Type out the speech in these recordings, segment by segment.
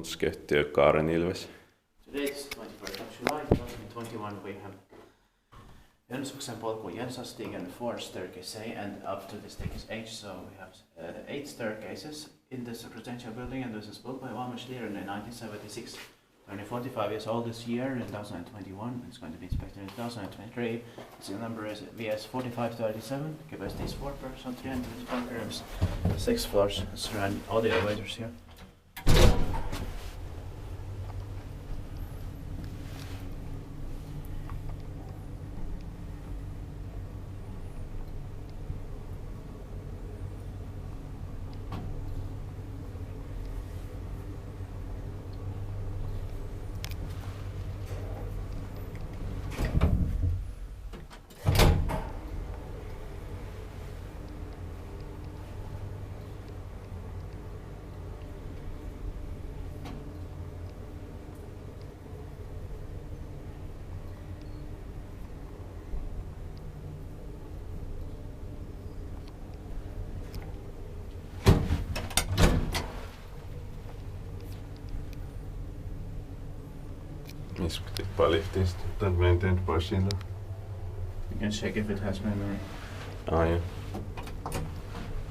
Skettiökaaren ilves. Today is 21st of July 2021. We have Jönsaksenpolku, Jönsakstigen, 4 staircase A, and up to the staircase H. So we have 8 staircases in this residential building, and this is built by ValmetSchlieren in 1976. Only 45 years old this year in 2021. It's going to be inspected in 2023. The number is VS 4537. Capacity is 4 persons, 325 rooms, 6 floors. Surround all the elevators here. Missä kun tippaa liftiin sitten, tai maintained pois siitä. You can check if it has memory. Yeah.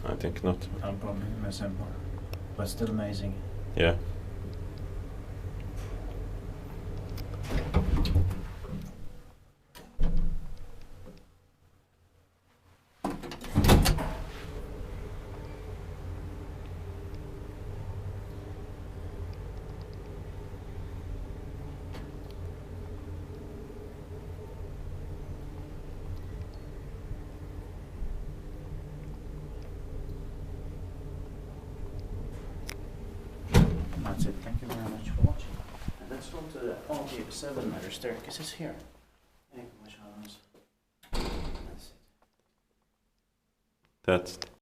I think not. I'll probably assemble. But still amazing. Yeah. That's it. Thank you very much for watching. And let's go to the all the 7 other staircases here. Thank you much, Hans. That's it. That's it.